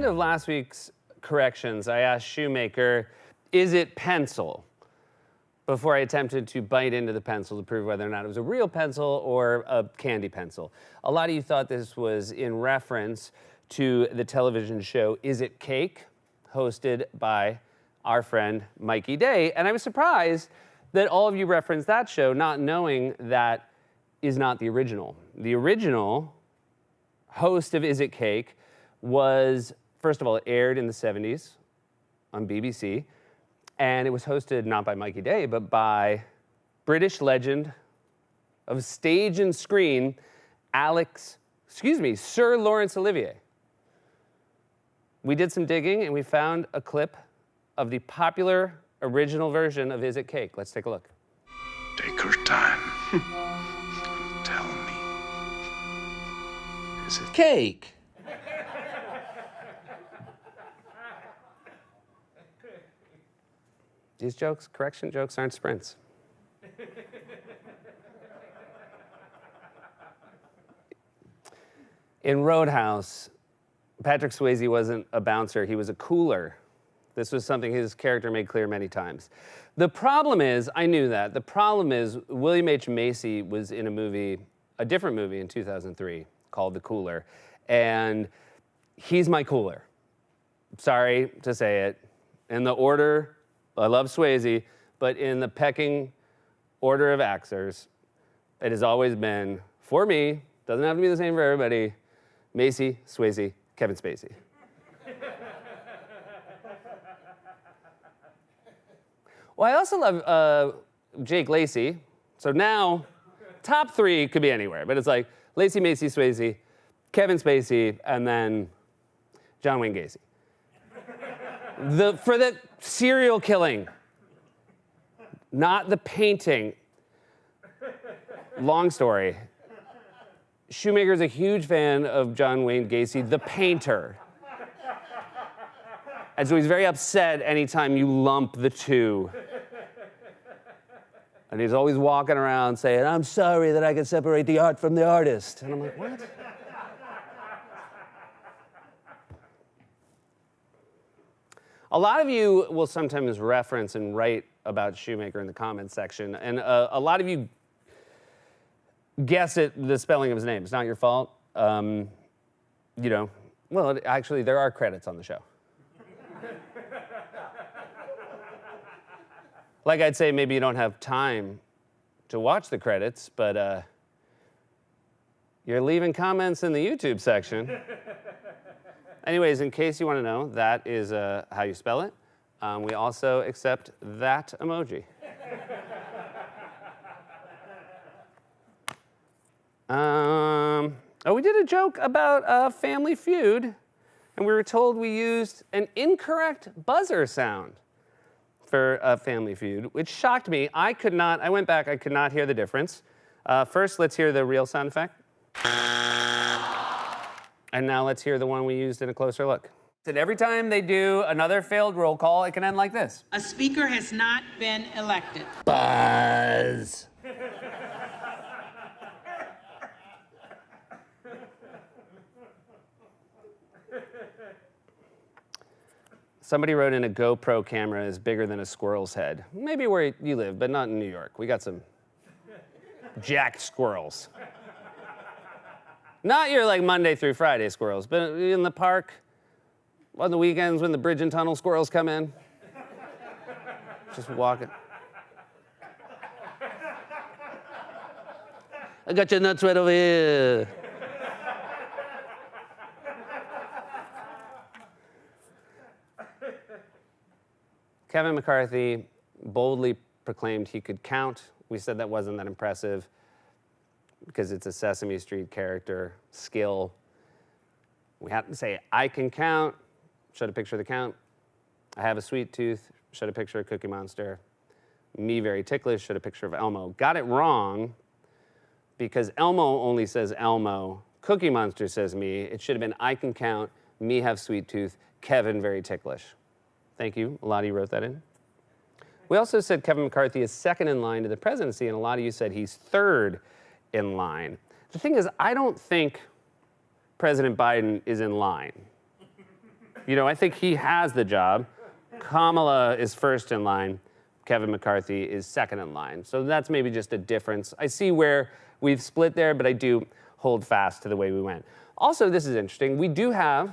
end of last week's corrections, I asked Shoemaker, is it pencil? Before I attempted to bite into the pencil to prove whether or not it was a real pencil or a candy pencil. A lot of you thought this was in reference to the television show Is It Cake, hosted by our friend Mikey Day. And I was surprised that all of you referenced that show, not knowing that is not the original. The original host of Is It Cake was, first of all, it aired in the 70s on BBC. And it was hosted not by Mikey Day, but by British legend of stage and screen, Sir Laurence Olivier. We did some digging and we found a clip of the popular original version of Is It Cake? Let's take a look. Take your time. Tell me. Is it Cake? These jokes, correction jokes, aren't sprints. In Roadhouse, Patrick Swayze wasn't a bouncer, he was a cooler. This was something his character made clear many times. The problem is, I knew that, the problem is William H. Macy was in a different movie in 2003 called The Cooler, and he's my cooler. Sorry to say it. In the order, I love Swayze, but in the pecking order of actors, it has always been, for me, doesn't have to be the same for everybody, Macy, Swayze, Kevin Spacey. Well, I also love Jake Lacy. So now, top three could be anywhere, but it's like Lacy, Macy, Swayze, Kevin Spacey, and then John Wayne Gacy. For the serial killing, not the painting. Long story. Shoemaker's a huge fan of John Wayne Gacy, the painter. And so he's very upset anytime you lump the two. And he's always walking around saying, I'm sorry that I can separate the art from the artist. And I'm like, what? A lot of you will sometimes reference and write about Shoemaker in the comments section, and a lot of you guess the spelling of his name. It's not your fault. You know, well, actually, there are credits on the show. Like I'd say, maybe you don't have time to watch the credits, but you're leaving comments in the YouTube section. Anyways, in case you want to know, that is how you spell it. We also accept that emoji. We did a joke about Family Feud, and we were told we used an incorrect buzzer sound for Family Feud, which shocked me. I went back, I could not hear the difference. First, let's hear the real sound effect. And now let's hear the one we used in a closer look. And every time they do another failed roll call, it can end like this. A speaker has not been elected. Buzz. Somebody wrote in a GoPro camera is bigger than a squirrel's head. Maybe where you live, but not in New York. We got some jacked squirrels. Not your like Monday through Friday squirrels, but in the park, on the weekends when the bridge and tunnel squirrels come in. Just walking. I got your nuts right over here. Kevin McCarthy boldly proclaimed he could count. We said that wasn't that impressive because it's a Sesame Street character, skill. We had to say, I can count, showed a picture of the count. I have a sweet tooth, showed a picture of Cookie Monster. Me very ticklish, showed a picture of Elmo. Got it wrong because Elmo only says Elmo. Cookie Monster says me. It should have been I can count, me have sweet tooth, Kevin very ticklish. Thank you, a lot of you wrote that in. We also said Kevin McCarthy is second in line to the presidency, and a lot of you said he's third in line. The thing is, I don't think President Biden is in line. You know, I think he has the job. Kamala is first in line. Kevin McCarthy is second in line. So that's maybe just a difference. I see where we've split there, but I do hold fast to the way we went. Also, this is interesting. We do have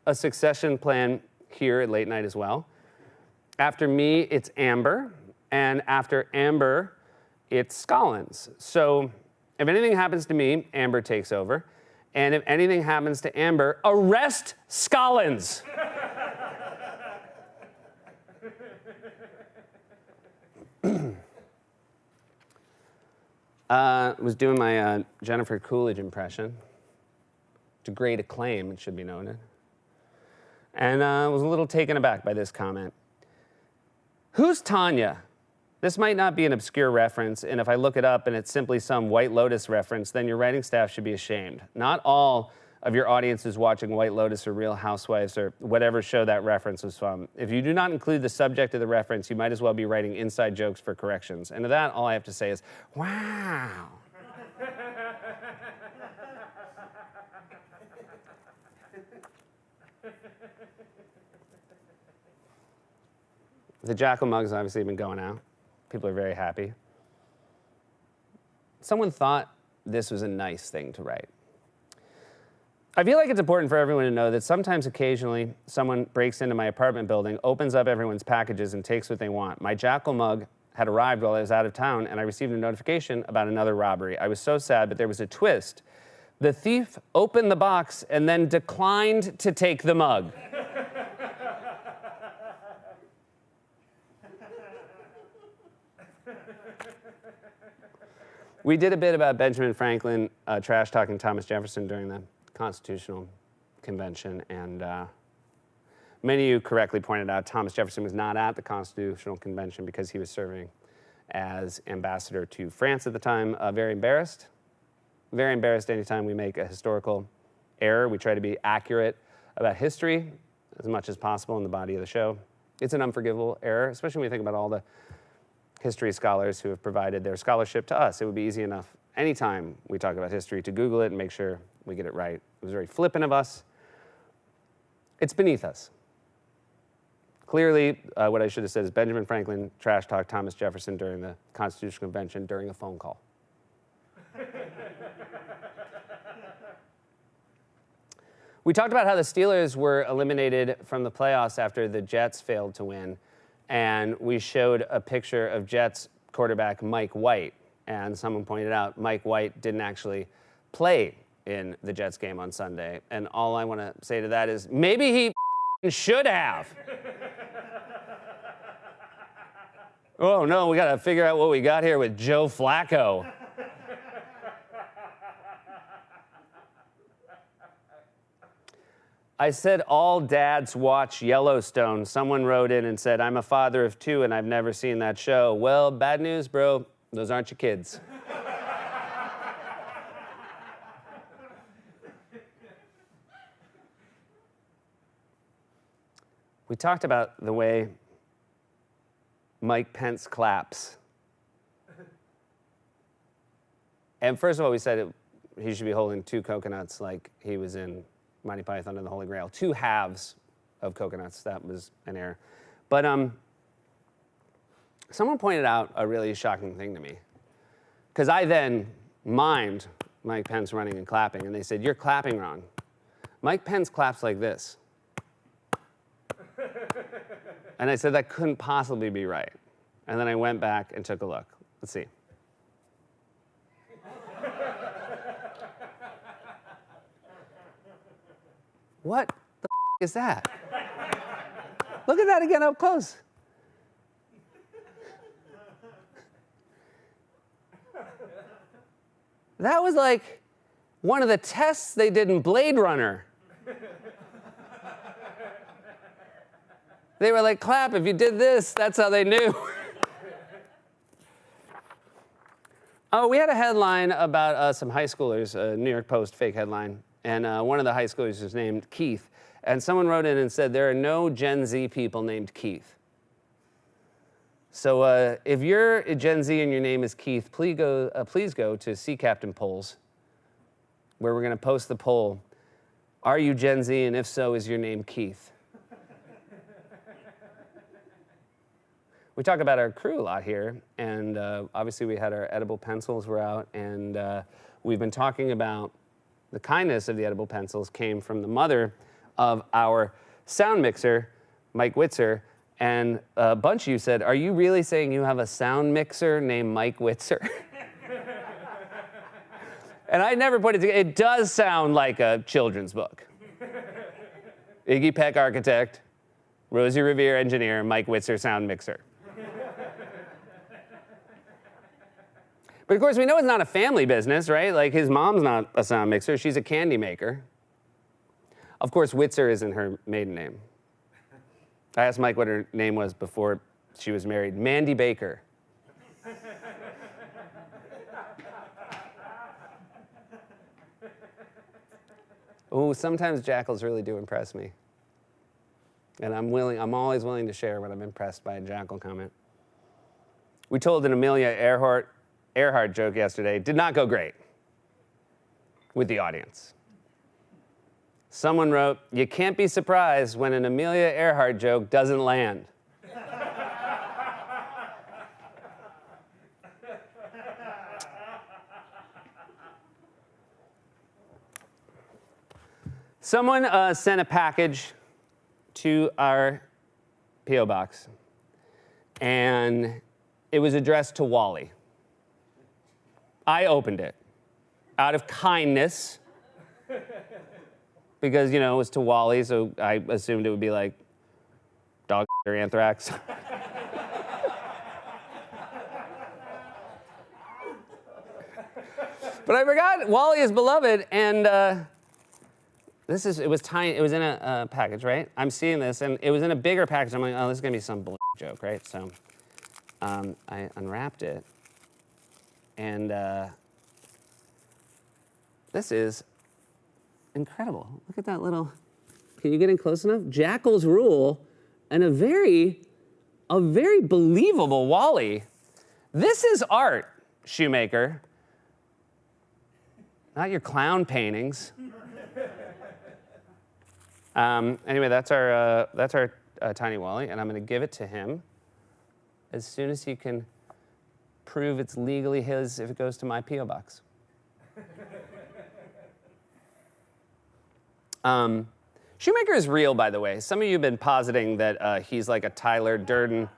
a succession plan here at Late Night as well. After me, it's Amber. And after Amber, it's Scollins. So if anything happens to me, Amber takes over. And if anything happens to Amber, arrest Scollins. Was doing my Jennifer Coolidge impression. To great acclaim, it should be noted. And was a little taken aback by this comment. Who's Tanya? This might not be an obscure reference, and if I look it up and it's simply some White Lotus reference, then your writing staff should be ashamed. Not all of your audience is watching White Lotus or Real Housewives or whatever show that reference was from. If you do not include the subject of the reference, you might as well be writing inside jokes for corrections. And to that, all I have to say is, wow. The Jackal Mug's obviously been going out. People are very happy. Someone thought this was a nice thing to write. I feel like it's important for everyone to know that sometimes, occasionally, someone breaks into my apartment building, opens up everyone's packages, and takes what they want. My Jackal Mug had arrived while I was out of town, and I received a notification about another robbery. I was so sad, but there was a twist. The thief opened the box and then declined to take the mug. We did a bit about Benjamin Franklin trash-talking Thomas Jefferson during the Constitutional Convention, and many of you correctly pointed out Thomas Jefferson was not at the Constitutional Convention because he was serving as ambassador to France at the time. Very embarrassed anytime we make a historical error. We try to be accurate about history as much as possible in the body of the show. It's an unforgivable error, especially when we think about all the history scholars who have provided their scholarship to us. It would be easy enough anytime we talk about history to Google it and make sure we get it right. It was very flippant of us. It's beneath us. Clearly, what I should have said is Benjamin Franklin trash-talked Thomas Jefferson during the Constitutional Convention during a phone call. We talked about how the Steelers were eliminated from the playoffs after the Jets failed to win. And we showed a picture of Jets quarterback Mike White. And someone pointed out Mike White didn't actually play in the Jets game on Sunday. And all I want to say to that is maybe he should have. Oh, no, we got to figure out what we got here with Joe Flacco. I said all dads watch Yellowstone. Someone wrote in and said, I'm a father of two and I've never seen that show. Well, bad news, bro. Those aren't your kids. We talked about the way Mike Pence claps. And first of all, we said he should be holding two coconuts like he was in Monty Python and the Holy Grail. Two halves of coconuts. That was an error. But someone pointed out a really shocking thing to me. Because I then mimed Mike Pence running and clapping, and they said, you're clapping wrong. Mike Pence claps like this. And I said, that couldn't possibly be right. And then I went back and took a look. Let's see. What the is that? Look at that again up close. That was like one of the tests they did in Blade Runner. They were like, clap, if you did this, that's how they knew. Oh, we had a headline about some high schoolers, a New York Post fake headline. And one of the high schoolers was named Keith. And someone wrote in and said, there are no Gen Z people named Keith. So if you're a Gen Z and your name is Keith, please go to Sea Captain Polls, where we're going to post the poll. Are you Gen Z? And if so, is your name Keith? we talk about our crew a lot here, and obviously we had our edible pencils were out, and we've been talking about the kindness of the edible pencils came from the mother of our sound mixer, Mike Witzer, and a bunch of you said, are you really saying you have a sound mixer named Mike Witzer? And I never put it together. It does sound like a children's book. Iggy Peck, architect. Rosie Revere, engineer. Mike Witzer, sound mixer. But of course, we know it's not a family business, right? Like, his mom's not a sound mixer. She's a candy maker. Of course, Witzer isn't her maiden name. I asked Mike what her name was before she was married. Mandy Baker. Oh, sometimes jackals really do impress me. And I'm always willing to share when I'm impressed by a jackal comment. We told an Amelia Earhart joke yesterday. Did not go great with the audience. Someone wrote, you can't be surprised when an Amelia Earhart joke doesn't land. Someone sent a package to our P.O. box, and it was addressed to Wally. I opened it out of kindness because, you know, it was to Wally, so I assumed it would be like dog or anthrax. But I forgot Wally is beloved, and it was tiny. It was in a package, right? I'm seeing this, and it was in a bigger package. I'm like, oh, this is gonna be some bullshit joke, right? So I unwrapped it, and this is incredible. Look at that little. Can you get in close enough? Jackal's Rule, and a very believable Wally. This is art, Shoemaker. Not your clown paintings. Anyway, that's our tiny Wally, and I'm going to give it to him as soon as he can prove it's legally his if it goes to my P.O. box. Shoemaker is real, by the way. Some of you have been positing that he's like a Tyler Durden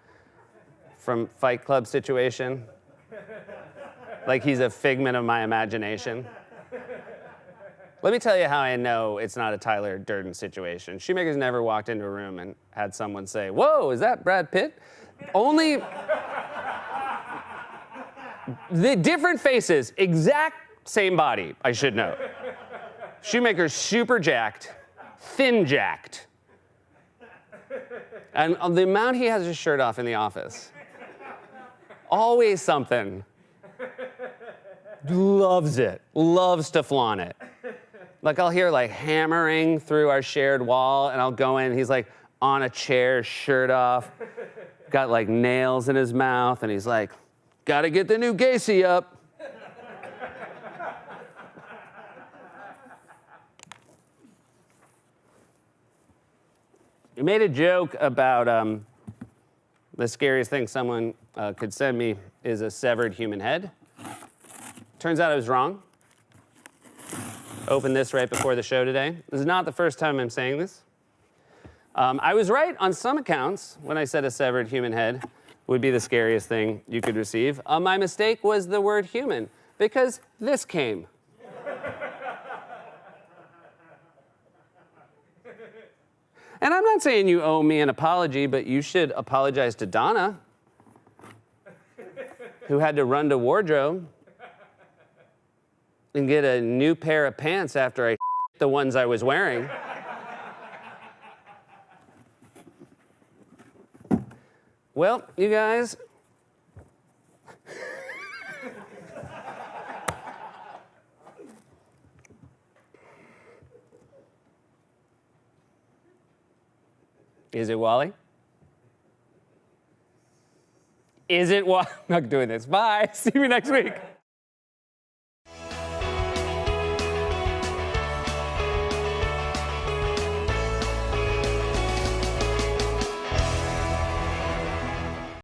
from Fight Club situation. Like he's a figment of my imagination. Let me tell you how I know it's not a Tyler Durden situation. Shoemaker's never walked into a room and had someone say, whoa, is that Brad Pitt? Only the different faces, exact same body, I should know. Shoemaker's super jacked, thin jacked. And the amount he has his shirt off in the office, always something. Loves it, loves to flaunt it. Like, I'll hear, like, hammering through our shared wall, and I'll go in, he's, like, on a chair, shirt off, got, like, nails in his mouth, and he's like, gotta get the new Gacy up. You made a joke about the scariest thing someone could send me is a severed human head. Turns out I was wrong. Opened this right before the show today. This is not the first time I'm saying this. I was right on some accounts when I said a severed human head would be the scariest thing you could receive. My mistake was the word human, because this came. And I'm not saying you owe me an apology, but you should apologize to Donna, who had to run to wardrobe and get a new pair of pants after I the ones I was wearing. Well, you guys. Is it Wally? Is it Wally? I'm not doing this. Bye. See you next week.